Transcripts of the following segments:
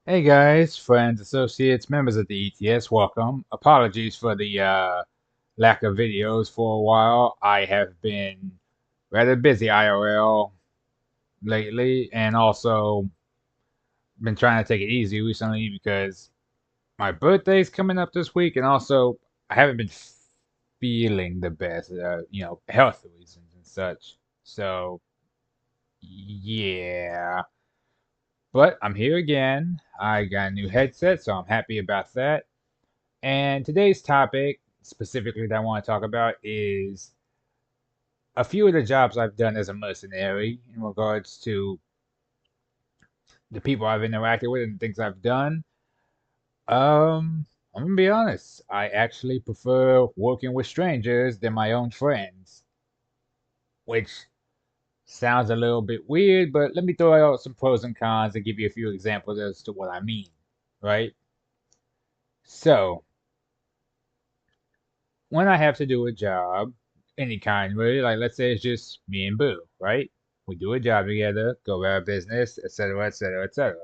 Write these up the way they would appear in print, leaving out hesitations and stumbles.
Hey guys, friends, associates, members of the ETS, welcome. Apologies for the lack of videos for a while. I have been rather busy IRL lately and also been trying to take it easy recently because my birthday's coming up this week and also I haven't been feeling the best, health reasons and such. So, yeah. But I'm here again. I got a new headset, so I'm happy about that. And today's topic, specifically that I want to talk about, is a few of the jobs I've done as a mercenary in regards to the people I've interacted with and things I've done. I'm gonna be honest. I actually prefer working with strangers than my own friends, which sounds a little bit weird, but let me throw out some pros and cons and give you a few examples as to what I mean, right? So, when I have to do a job, any kind really, like let's say it's just me and Boo, right? We do a job together, go about our business, etc., etc., etc.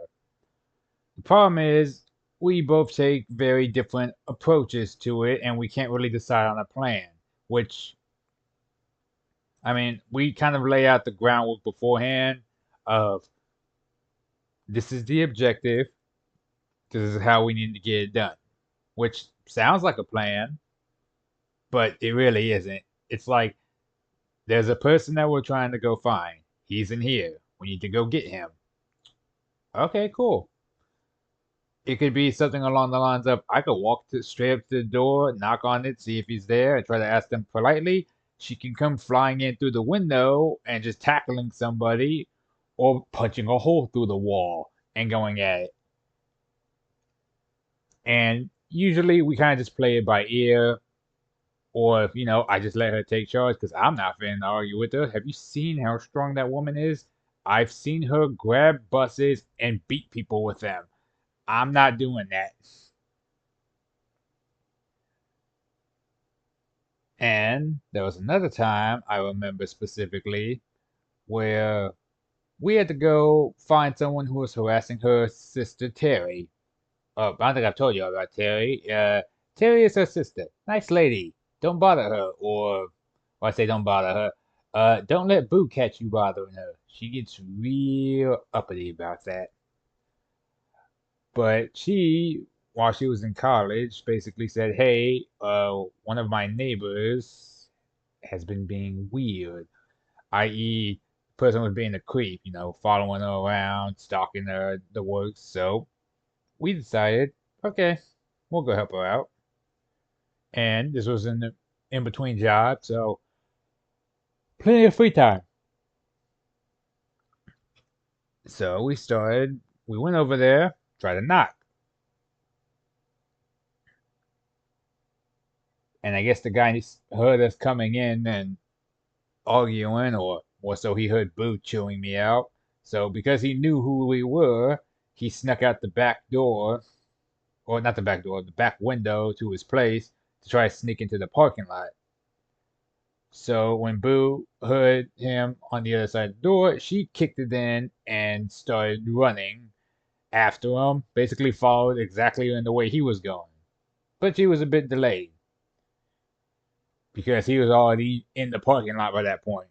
The problem is we both take very different approaches to it, and we can't really decide on a plan. Which I mean, we kind of lay out the groundwork beforehand of this is the objective, this is how we need to get it done. Which sounds like a plan, but it really isn't. It's like there's a person that we're trying to go find. He's in here. We need to go get him. Okay, cool. It could be something along the lines of I could straight up to the door, knock on it, see if he's there, and try to ask them politely. She can come flying in through the window and just tackling somebody or punching a hole through the wall and going at it. And usually we kind of just play it by ear, or if, I just let her take charge because I'm not finna argue with her. Have you seen how strong that woman is? I've seen her grab buses and beat people with them. I'm not doing that. And there was another time I remember specifically where we had to go find someone who was harassing her sister Terry. Oh, I don't think I've told you about Terry. Terry is her sister. Nice lady. Don't bother her, or I say don't bother her. Don't let Boo catch you bothering her. She gets real uppity about that. But she, while she was in college, basically said, "Hey, one of my neighbors has been being weird, i.e., the person was being a creep, following her around, stalking her, the works." So we decided, okay, we'll go help her out. And this was in between jobs, so plenty of free time. So we went over there, tried to knock, and I guess the guy heard us coming in and arguing, or so he heard Boo chewing me out. So because he knew who we were, he snuck out the back door, or not the back door, the back window to his place to try to sneak into the parking lot. So when Boo heard him on the other side of the door, she kicked it in and started running after him, basically followed exactly in the way he was going. But she was a bit delayed because he was already in the parking lot by that point.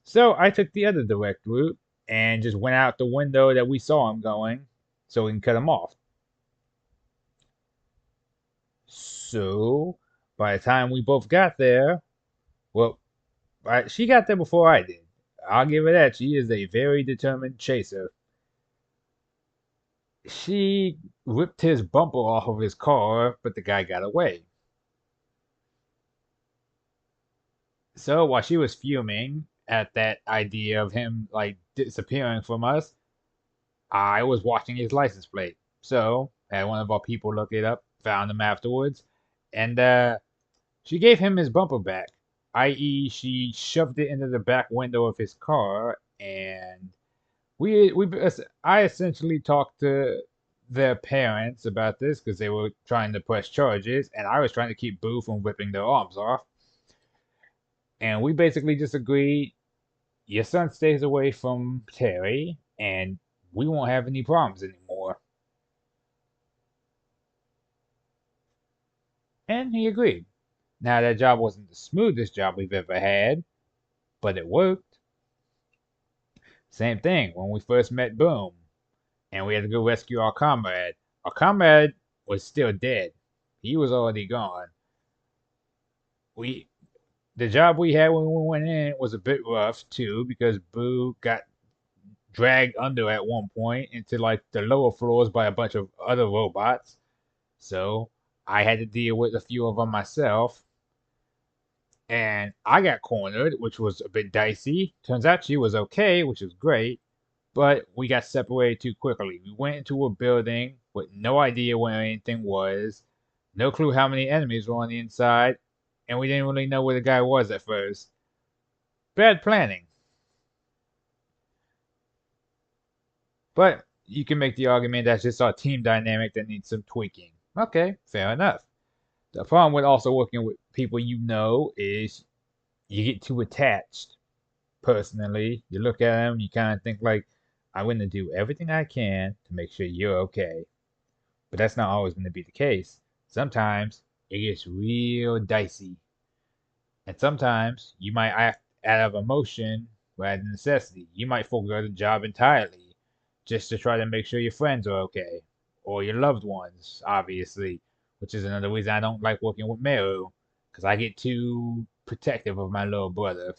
So I took the other direct route and just went out the window that we saw him going so we can cut him off. So by the time we both got there, well, she got there before I did. I'll give her that. She is a very determined chaser. She ripped his bumper off of his car, but the guy got away. So while she was fuming at that idea of him like disappearing from us, I was watching his license plate. So had one of our people look it up, found him afterwards, and she gave him his bumper back, i.e., she shoved it into the back window of his car, and we I essentially talked to their parents about this because they were trying to press charges, and I was trying to keep Boo from ripping their arms off. And we basically just agreed your son stays away from Terry, and we won't have any problems anymore. And he agreed. Now, that job wasn't the smoothest job we've ever had, but it worked. Same thing when we first met Boom, and we had to go rescue our comrade. Our comrade was still dead. He was already gone. We The job we had when we went in was a bit rough too because Boo got dragged under at one point into like the lower floors by a bunch of other robots. So I had to deal with a few of them myself. And I got cornered, which was a bit dicey. Turns out she was okay, which was great, but we got separated too quickly. We went into a building with no idea where anything was, no clue how many enemies were on the inside, and we didn't really know where the guy was at first. Bad planning. But you can make the argument that's just our team dynamic that needs some tweaking. Okay, fair enough. The problem with also working with people you know is you get too attached. Personally, you look at them, you kind of think like, I'm going to do everything I can to make sure you're okay. But that's not always going to be the case. Sometimes it gets real dicey. And sometimes you might act out of emotion rather than necessity. You might forego the job entirely just to try to make sure your friends are okay. Or your loved ones, obviously. Which is another reason I don't like working with Meru. Because I get too protective of my little brother.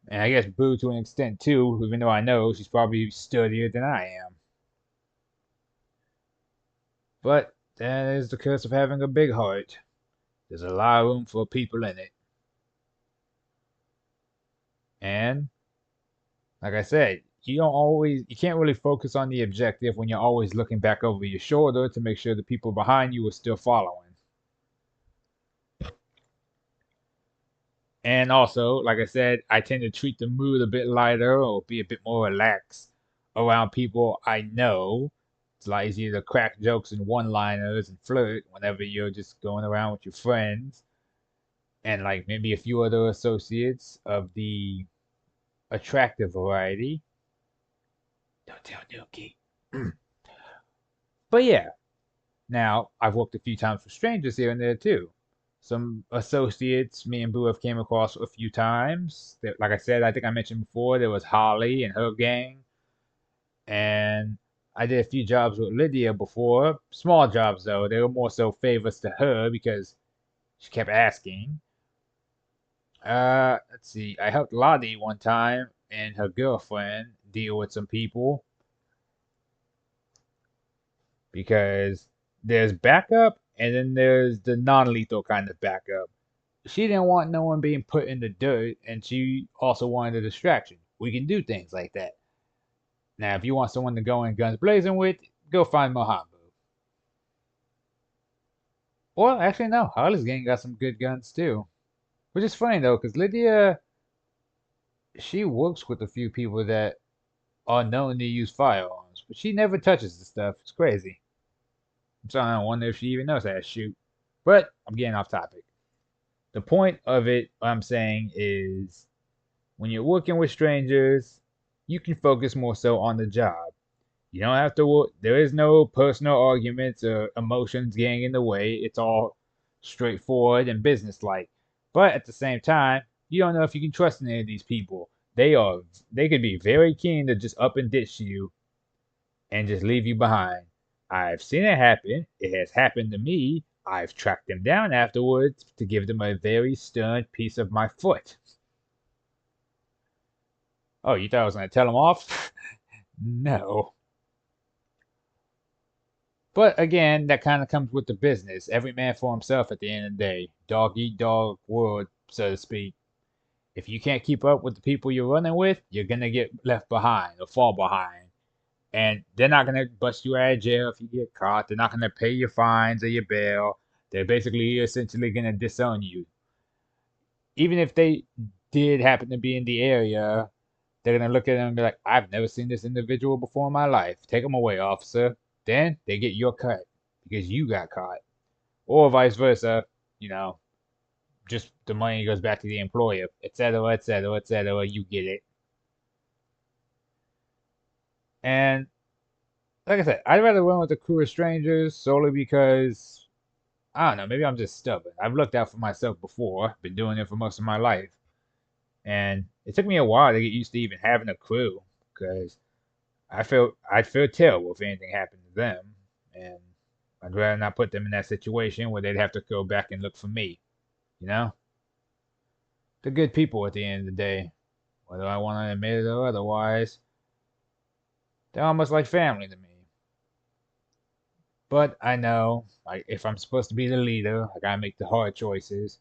And I guess Boo to an extent too, even though I know she's probably sturdier than I am. But that is the curse of having a big heart. There's a lot of room for people in it. And like I said, you can't really focus on the objective when you're always looking back over your shoulder to make sure the people behind you are still following. And also, like I said, I tend to treat the mood a bit lighter or be a bit more relaxed around people I know. It's a lot easier to crack jokes and one-liners and flirt whenever you're just going around with your friends and like maybe a few other associates of the attractive variety. Don't tell Nuki. But yeah, now I've worked a few times with strangers here and there too. Some associates me and Boo have came across a few times. Like I said, I think I mentioned before, there was Holly and her gang, and I did a few jobs with Lydia before. Small jobs though. They were more so favors to her because she kept asking. Let's see. I helped Lottie one time and her girlfriend deal with some people because there's backup and then there's the non-lethal kind of backup. She didn't want no one being put in the dirt, and she also wanted a distraction. We can do things like that. Now, if you want someone to go in guns blazing with, go find Mohammed. Or actually, no, Harley's gang got some good guns too. Which is funny though, because Lydia, she works with a few people that are known to use firearms, but she never touches the stuff. It's crazy. I'm starting to wonder if she even knows how to shoot. But I'm getting off topic. The point of it, what I'm saying is, when you're working with strangers, you can focus more so on the job. You don't have to, there is no personal arguments or emotions getting in the way. It's all straightforward and businesslike. But at the same time, you don't know if you can trust any of these people. They could be very keen to just up and ditch you and just leave you behind. I've seen it happen. It has happened to me. I've tracked them down afterwards to give them a very stern piece of my foot. Oh, you thought I was going to tell them off? No. But again, that kind of comes with the business. Every man for himself at the end of the day. Dog eat dog world, so to speak. If you can't keep up with the people you're running with, you're going to get left behind or fall behind. And they're not going to bust you out of jail if you get caught. They're not going to pay your fines or your bail. They're basically essentially going to disown you. Even if they did happen to be in the area, they're going to look at them and be like, I've never seen this individual before in my life. Take them away, officer. Then they get your cut because you got caught. Or vice versa, you know, just the money goes back to the employer, etc., etc., etc. You get it. And like I said, I'd rather run with a crew of strangers solely because I don't know, maybe I'm just stubborn. I've looked out for myself before, been doing it for most of my life, and it took me a while to get used to even having a crew, because I'd feel terrible if anything happened to them, and I'd rather not put them in that situation where they'd have to go back and look for me. You know, they're good people at the end of the day, whether I want to admit it or otherwise. They're almost like family to me. But I know, like, if I'm supposed to be the leader, I gotta make the hard choices,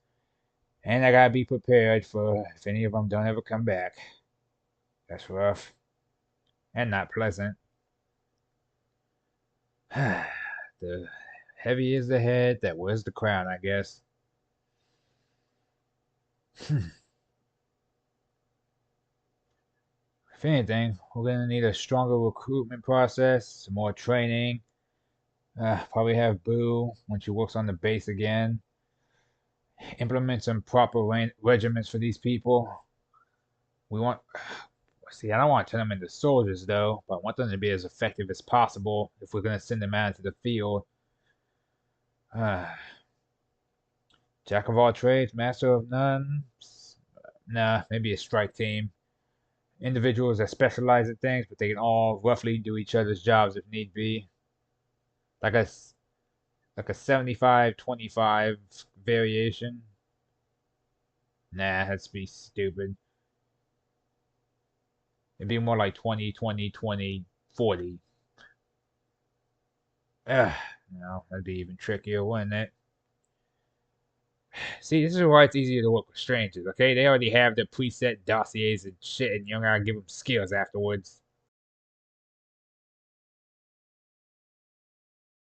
and I gotta be prepared for if any of them don't ever come back. That's rough and not pleasant. The heavy is the head that wears the crown, I guess. If anything, we're gonna need a stronger recruitment process, some more training. Probably have Boo when she works on the base again. Implement some proper regiments for these people. We want. See, I don't want to turn them into soldiers though, but I want them to be as effective as possible if we're gonna send them out into the field. Uh, Jack of all trades, master of none. Nah, maybe a strike team. Individuals that specialize in things, but they can all roughly do each other's jobs if need be. Like a like a 75-25 variation. Nah, that's be stupid. It'd be more like 20-20-20-40. Ugh, that'd be even trickier, wouldn't it? See, this is why it's easier to work with strangers, okay? They already have their preset dossiers and shit, and you don't gotta give them skills afterwards.